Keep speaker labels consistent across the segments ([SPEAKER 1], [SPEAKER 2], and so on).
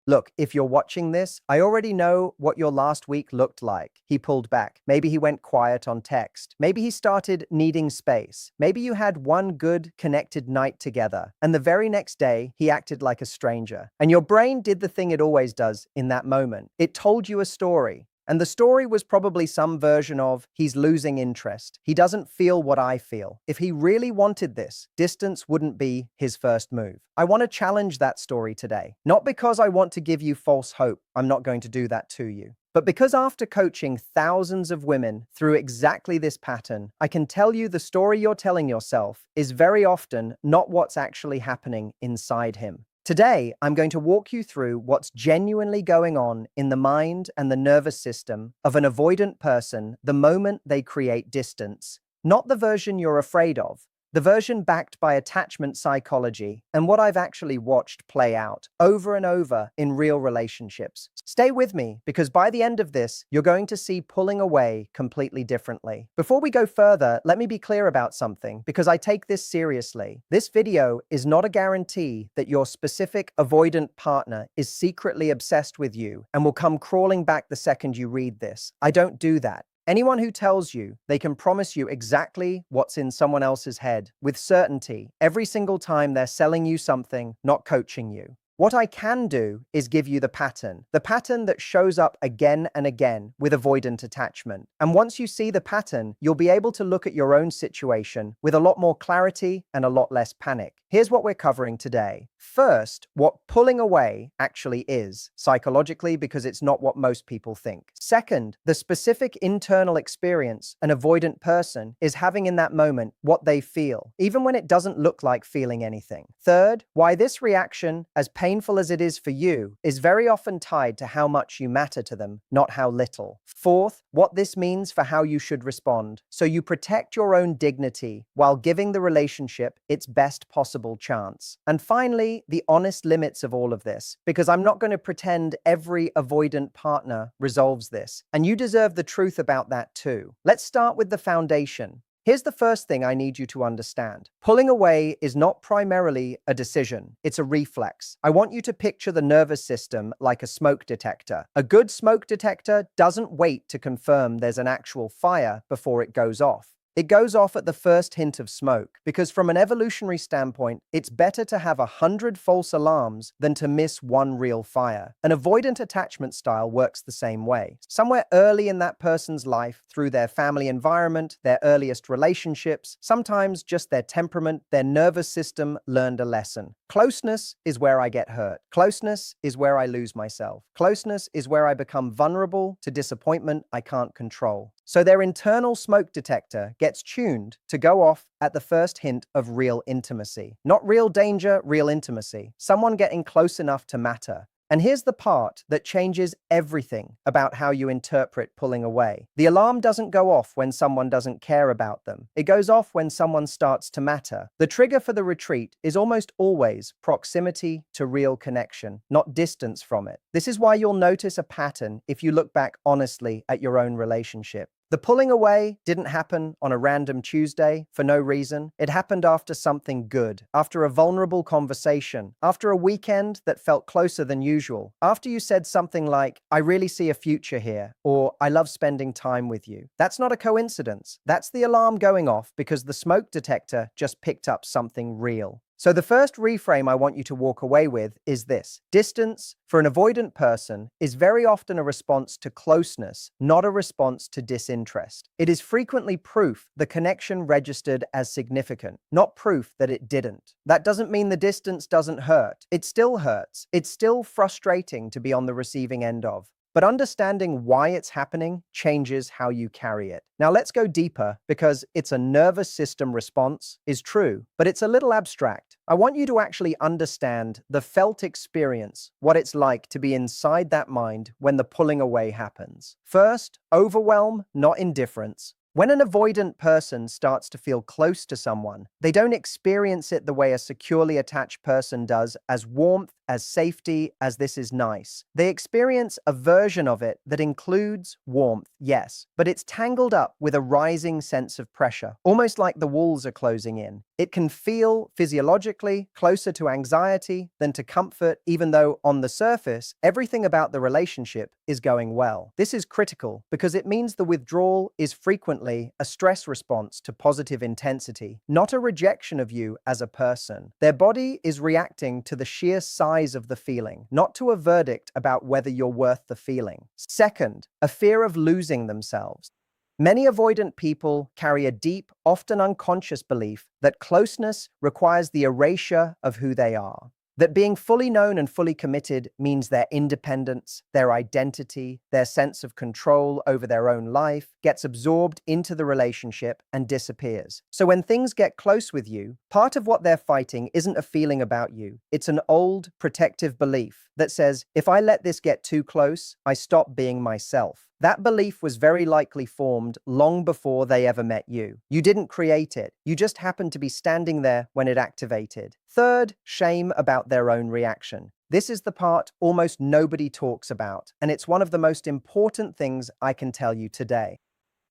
[SPEAKER 1] Look, if you're watching this, I already know what your last week looked like. He pulled back. Maybe he went quiet on text. Maybe he started needing space. Maybe you had one good, connected night together, and the very next day, he acted like a stranger. And your brain did the thing it always does in that moment. It told you a story. And the story was probably some version of, he's losing interest. He doesn't feel what I feel. If he really wanted this, distance wouldn't be his first move. I want to challenge that story today. Not because I want to give you false hope. I'm not going to do that to you. But because after coaching thousands of women through exactly this pattern, I can tell you the story you're telling yourself is very often not what's actually happening inside him. Today, I'm going to walk you through what's genuinely going on in the mind and the nervous system of an avoidant person the moment they create distance. Not the version you're afraid of, the version backed by attachment psychology and what I've actually watched play out over and over in real relationships. Stay with me, because by the end of this, you're going to see pulling away completely differently. Before we go further, let me be clear about something, because I take this seriously. This video is not a guarantee that your specific avoidant partner is secretly obsessed with you and will come crawling back the second you read this. I don't do that. Anyone who tells you they can promise you exactly what's in someone else's head with certainty every single time they're selling you something, not coaching you. What I can do is give you the pattern that shows up again and again with avoidant attachment. And once you see the pattern, you'll be able to look at your own situation with a lot more clarity and a lot less panic. Here's what we're covering today. First, what pulling away actually is, psychologically, because it's not what most people think. Second, the specific internal experience an avoidant person is having in that moment, what they feel, even when it doesn't look like feeling anything. Third, why this reaction, as painful as it is for you, is very often tied to how much you matter to them, not how little. Fourth, what this means for how you should respond, so you protect your own dignity while giving the relationship its best possible chance. And finally, the honest limits of all of this, because I'm not going to pretend every avoidant partner resolves this, and you deserve the truth about that too. Let's start with the foundation. Here's the first thing I need you to understand. Pulling away is not primarily a decision, it's a reflex. I want you to picture the nervous system like a smoke detector. A good smoke detector doesn't wait to confirm there's an actual fire before it goes off. It goes off at the first hint of smoke, because from an evolutionary standpoint, it's better to have 100 false alarms than to miss one real fire. An avoidant attachment style works the same way. Somewhere early in that person's life, through their family environment, their earliest relationships, sometimes just their temperament, their nervous system learned a lesson. Closeness is where I get hurt. Closeness is where I lose myself. Closeness is where I become vulnerable to disappointment I can't control. So their internal smoke detector gets tuned to go off at the first hint of real intimacy. Not real danger, real intimacy. Someone getting close enough to matter. And here's the part that changes everything about how you interpret pulling away. The alarm doesn't go off when someone doesn't care about them. It goes off when someone starts to matter. The trigger for the retreat is almost always proximity to real connection, not distance from it. This is why you'll notice a pattern if you look back honestly at your own relationship. The pulling away didn't happen on a random Tuesday for no reason. It happened after something good, after a vulnerable conversation, after a weekend that felt closer than usual, after you said something like, "I really see a future here," or "I love spending time with you." That's not a coincidence. That's the alarm going off because the smoke detector just picked up something real. So the first reframe I want you to walk away with is this. Distance, for an avoidant person, is very often a response to closeness, not a response to disinterest. It is frequently proof the connection registered as significant, not proof that it didn't. That doesn't mean the distance doesn't hurt. It still hurts. It's still frustrating to be on the receiving end of. But understanding why it's happening changes how you carry it. Now let's go deeper, because it's a nervous system response is true, but it's a little abstract. I want you to actually understand the felt experience, what it's like to be inside that mind when the pulling away happens. First, overwhelm, not indifference. When an avoidant person starts to feel close to someone, they don't experience it the way a securely attached person does, as warmth, as safety, as this is nice. They experience a version of it that includes warmth, yes, but it's tangled up with a rising sense of pressure, almost like the walls are closing in. It can feel physiologically closer to anxiety than to comfort, even though on the surface, everything about the relationship is going well. This is critical because it means the withdrawal is frequently a stress response to positive intensity, not a rejection of you as a person. Their body is reacting to the sheer size of the feeling, not to a verdict about whether you're worth the feeling. Second, a fear of losing themselves. Many avoidant people carry a deep, often unconscious belief that closeness requires the erasure of who they are. That being fully known and fully committed means their independence, their identity, their sense of control over their own life gets absorbed into the relationship and disappears. So when things get close with you, part of what they're fighting isn't a feeling about you. It's an old, protective belief that says, if I let this get too close, I stop being myself. That belief was very likely formed long before they ever met you. You didn't create it. You just happened to be standing there when it activated. Third, shame about their own reaction. This is the part almost nobody talks about, and it's one of the most important things I can tell you today.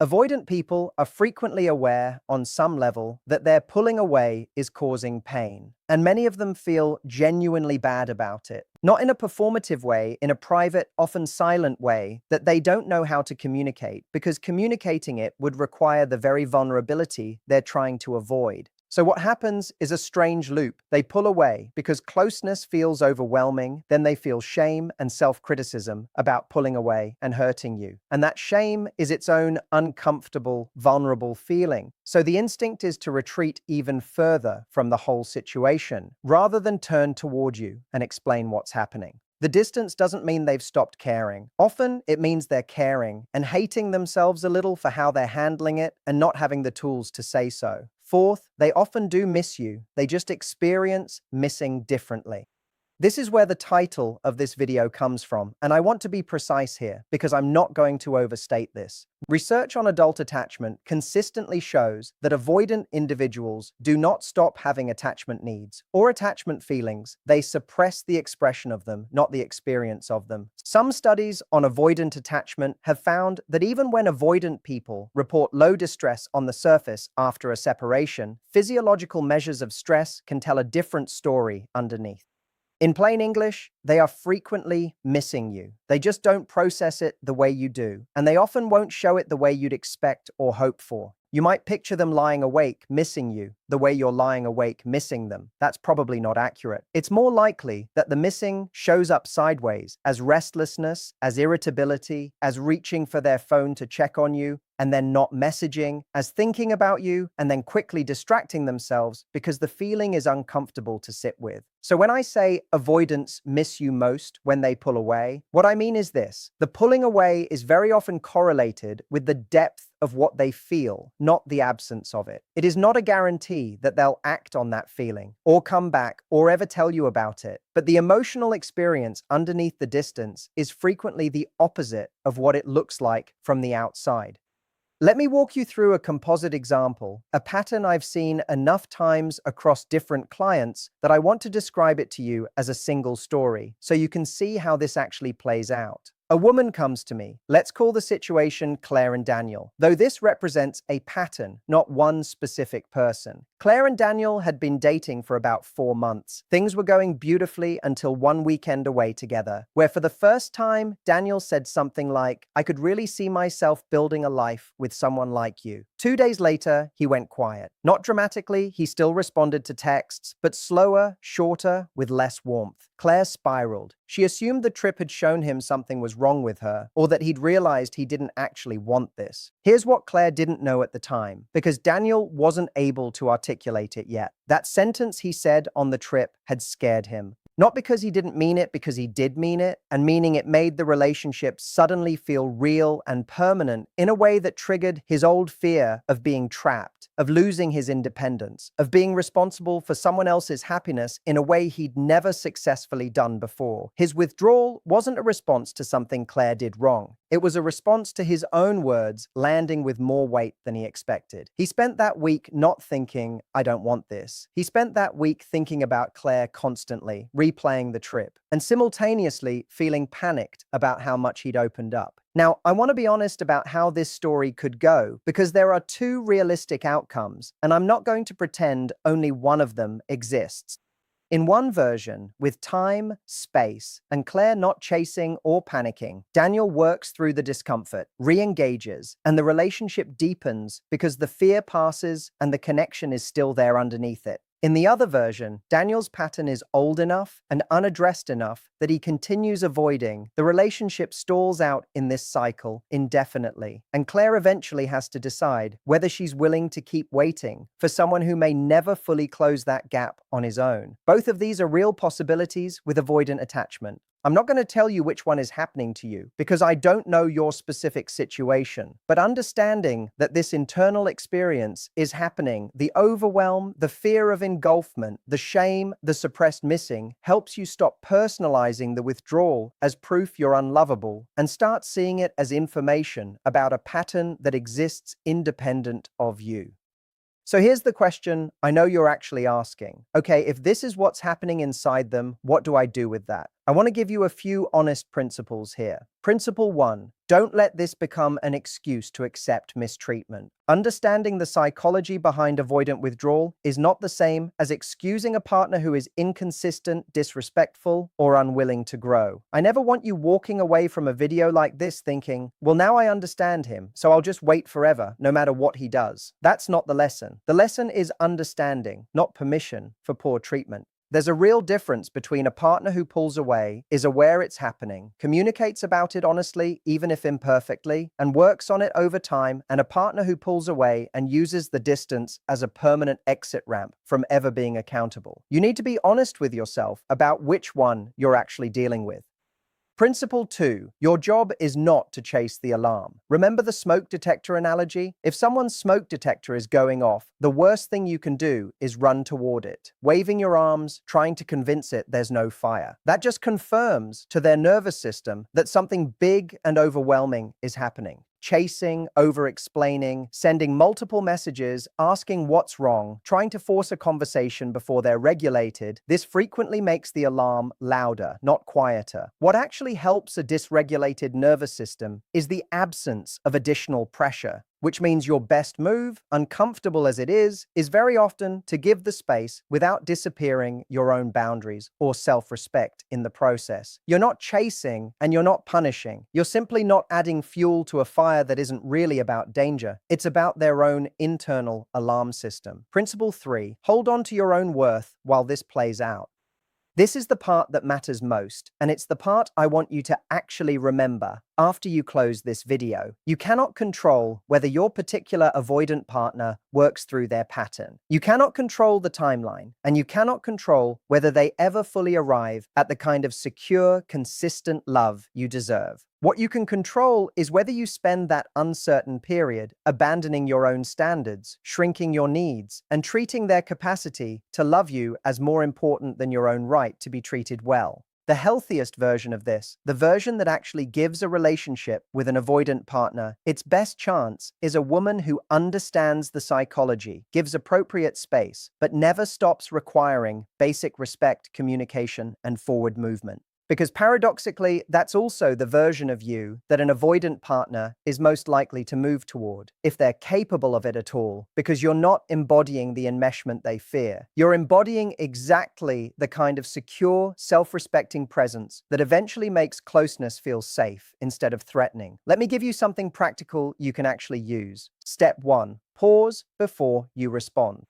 [SPEAKER 1] Avoidant people are frequently aware, on some level, that their pulling away is causing pain, and many of them feel genuinely bad about it. Not in a performative way, in a private, often silent way that they don't know how to communicate, because communicating it would require the very vulnerability they're trying to avoid. So what happens is a strange loop. They pull away because closeness feels overwhelming, then they feel shame and self-criticism about pulling away and hurting you. And that shame is its own uncomfortable, vulnerable feeling. So the instinct is to retreat even further from the whole situation, rather than turn toward you and explain what's happening. The distance doesn't mean they've stopped caring. Often, it means they're caring and hating themselves a little for how they're handling it and not having the tools to say so. Fourth, they often do miss you. They just experience missing differently. This is where the title of this video comes from, and I want to be precise here because I'm not going to overstate this. Research on adult attachment consistently shows that avoidant individuals do not stop having attachment needs or attachment feelings. They suppress the expression of them, not the experience of them. Some studies on avoidant attachment have found that even when avoidant people report low distress on the surface after a separation, physiological measures of stress can tell a different story underneath. In plain English, they are frequently missing you. They just don't process it the way you do, and they often won't show it the way you'd expect or hope for. You might picture them lying awake, missing you, the way you're lying awake, missing them. That's probably not accurate. It's more likely that the missing shows up sideways as restlessness, as irritability, as reaching for their phone to check on you, and then not messaging, as thinking about you, and then quickly distracting themselves because the feeling is uncomfortable to sit with. So when I say avoidants miss you most when they pull away, what I mean is this. The pulling away is very often correlated with the depth of what they feel, not the absence of it. It is not a guarantee that they'll act on that feeling, or come back, or ever tell you about it. But the emotional experience underneath the distance is frequently the opposite of what it looks like from the outside. Let me walk you through a composite example, a pattern I've seen enough times across different clients that I want to describe it to you as a single story, so you can see how this actually plays out. A woman comes to me. Let's call the situation Claire and Daniel, though this represents a pattern, not one specific person. Claire and Daniel had been dating for about 4 months. Things were going beautifully until one weekend away together, where for the first time, Daniel said something like, "I could really see myself building a life with someone like you." 2 days later, he went quiet. Not dramatically, he still responded to texts, but slower, shorter, with less warmth. Claire spiraled. She assumed the trip had shown him something was wrong with her, or that he'd realized he didn't actually want this. Here's what Claire didn't know at the time, because Daniel wasn't able to articulate it yet. That sentence he said on the trip had scared him. Not because he didn't mean it, because he did mean it, and meaning it made the relationship suddenly feel real and permanent in a way that triggered his old fear of being trapped, of losing his independence, of being responsible for someone else's happiness in a way he'd never successfully done before. His withdrawal wasn't a response to something Claire did wrong. It was a response to his own words landing with more weight than he expected. He spent that week not thinking, "I don't want this." He spent that week thinking about Claire constantly, replaying the trip, and simultaneously feeling panicked about how much he'd opened up. Now, I want to be honest about how this story could go because there are two realistic outcomes, and I'm not going to pretend only one of them exists. In one version, with time, space, and Claire not chasing or panicking, Daniel works through the discomfort, re-engages, and the relationship deepens because the fear passes and the connection is still there underneath it. In the other version, Daniel's pattern is old enough and unaddressed enough that he continues avoiding. The relationship stalls out in this cycle indefinitely, and Claire eventually has to decide whether she's willing to keep waiting for someone who may never fully close that gap on his own. Both of these are real possibilities with avoidant attachment. I'm not going to tell you which one is happening to you because I don't know your specific situation, but understanding that this internal experience is happening, the overwhelm, the fear of engulfment, the shame, the suppressed missing, helps you stop personalizing the withdrawal as proof you're unlovable and start seeing it as information about a pattern that exists independent of you. So here's the question I know you're actually asking. Okay, if this is what's happening inside them, what do I do with that? I want to give you a few honest principles here. Principle 1, don't let this become an excuse to accept mistreatment. Understanding the psychology behind avoidant withdrawal is not the same as excusing a partner who is inconsistent, disrespectful, or unwilling to grow. I never want you walking away from a video like this thinking, well, now I understand him, so I'll just wait forever, no matter what he does. That's not the lesson. The lesson is understanding, not permission for poor treatment. There's a real difference between a partner who pulls away, is aware it's happening, communicates about it honestly, even if imperfectly, and works on it over time, and a partner who pulls away and uses the distance as a permanent exit ramp from ever being accountable. You need to be honest with yourself about which one you're actually dealing with. Principle 2, your job is not to chase the alarm. Remember the smoke detector analogy? If someone's smoke detector is going off, the worst thing you can do is run toward it, waving your arms, trying to convince it there's no fire. That just confirms to their nervous system that something big and overwhelming is happening. Chasing, over-explaining, sending multiple messages, asking what's wrong, trying to force a conversation before they're regulated, this frequently makes the alarm louder, not quieter. What actually helps a dysregulated nervous system is the absence of additional pressure, which means your best move, uncomfortable as it is very often to give the space without disappearing your own boundaries or self-respect in the process. You're not chasing and you're not punishing. You're simply not adding fuel to a fire that isn't really about danger. It's about their own internal alarm system. Principle 3, hold on to your own worth while this plays out. This is the part that matters most, and it's the part I want you to actually remember after you close this video. You cannot control whether your particular avoidant partner works through their pattern. You cannot control the timeline, and you cannot control whether they ever fully arrive at the kind of secure, consistent love you deserve. What you can control is whether you spend that uncertain period abandoning your own standards, shrinking your needs, and treating their capacity to love you as more important than your own right to be treated well. The healthiest version of this, the version that actually gives a relationship with an avoidant partner, its best chance is a woman who understands the psychology, gives appropriate space, but never stops requiring basic respect, communication, and forward movement. Because paradoxically, that's also the version of you that an avoidant partner is most likely to move toward, if they're capable of it at all, because you're not embodying the enmeshment they fear. You're embodying exactly the kind of secure, self-respecting presence that eventually makes closeness feel safe instead of threatening. Let me give you something practical you can actually use. Step 1, pause before you respond.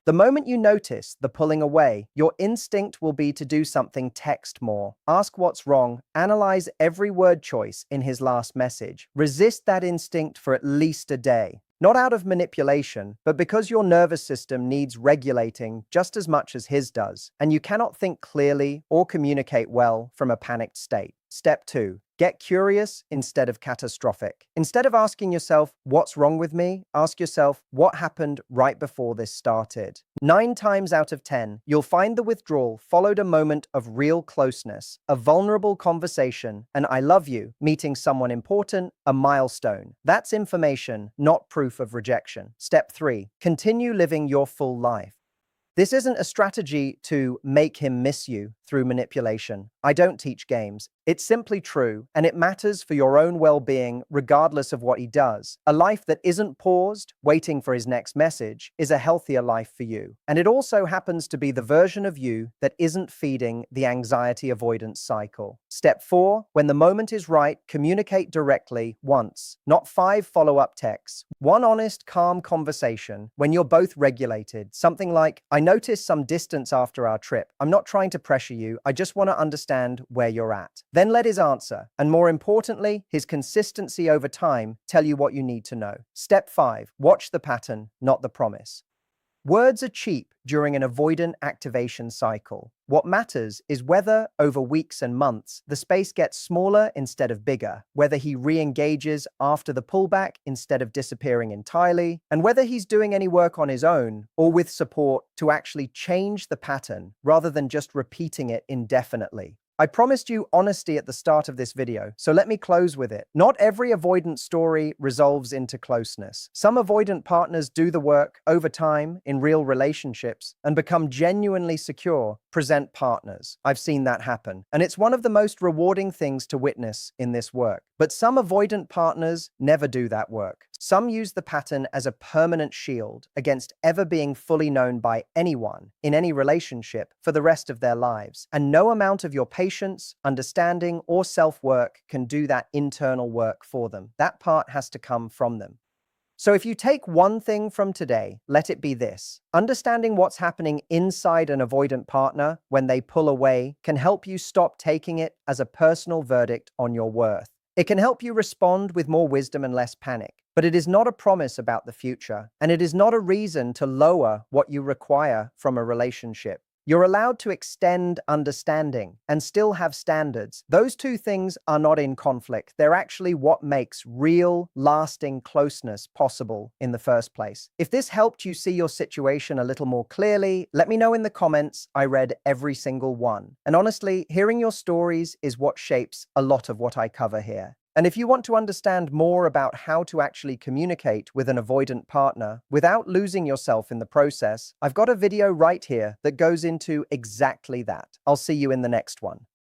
[SPEAKER 1] The moment you notice the pulling away, your instinct will be to do something: text more, ask what's wrong, analyze every word choice in his last message. Resist that instinct for at least a day. Not out of manipulation, but because your nervous system needs regulating just as much as his does, and you cannot think clearly or communicate well from a panicked state. Step 2. Get curious instead of catastrophic. Instead of asking yourself, what's wrong with me? Ask yourself, what happened right before this started? 9 times out of 10, you'll find the withdrawal followed a moment of real closeness, a vulnerable conversation, an I love you, meeting someone important, a milestone. That's information, not proof of rejection. Step 3, continue living your full life. This isn't a strategy to make him miss you. through manipulation. I don't teach games. It's simply true, and it matters for your own well-being regardless of what he does. A life that isn't paused, waiting for his next message, is a healthier life for you. And it also happens to be the version of you that isn't feeding the anxiety avoidance cycle. Step 4, when the moment is right, communicate directly once, not 5 follow-up texts. One honest, calm conversation when you're both regulated. Something like, I noticed some distance after our trip. I'm not trying to pressure you. I just want to understand where you're at. Then let his answer, and more importantly, his consistency over time, tell you what you need to know. Step 5, watch the pattern, not the promise. Words are cheap during an avoidant activation cycle. What matters is whether, over weeks and months, the space gets smaller instead of bigger, whether he re-engages after the pullback instead of disappearing entirely, and whether he's doing any work on his own or with support to actually change the pattern rather than just repeating it indefinitely. I promised you honesty at the start of this video, so let me close with it. Not every avoidant story resolves into closeness. Some avoidant partners do the work over time in real relationships and become genuinely secure, present partners. I've seen that happen, and it's one of the most rewarding things to witness in this work. But some avoidant partners never do that work. Some use the pattern as a permanent shield against ever being fully known by anyone in any relationship for the rest of their lives. And no amount of your patience, understanding, or self-work can do that internal work for them. That part has to come from them. So if you take one thing from today, let it be this. Understanding what's happening inside an avoidant partner when they pull away can help you stop taking it as a personal verdict on your worth. It can help you respond with more wisdom and less panic. But it is not a promise about the future, and it is not a reason to lower what you require from a relationship. You're allowed to extend understanding and still have standards. Those two things are not in conflict. They're actually what makes real, lasting closeness possible in the first place. If this helped you see your situation a little more clearly, let me know in the comments. I read every single one. And honestly, hearing your stories is what shapes a lot of what I cover here. And if you want to understand more about how to actually communicate with an avoidant partner without losing yourself in the process, I've got a video right here that goes into exactly that. I'll see you in the next one.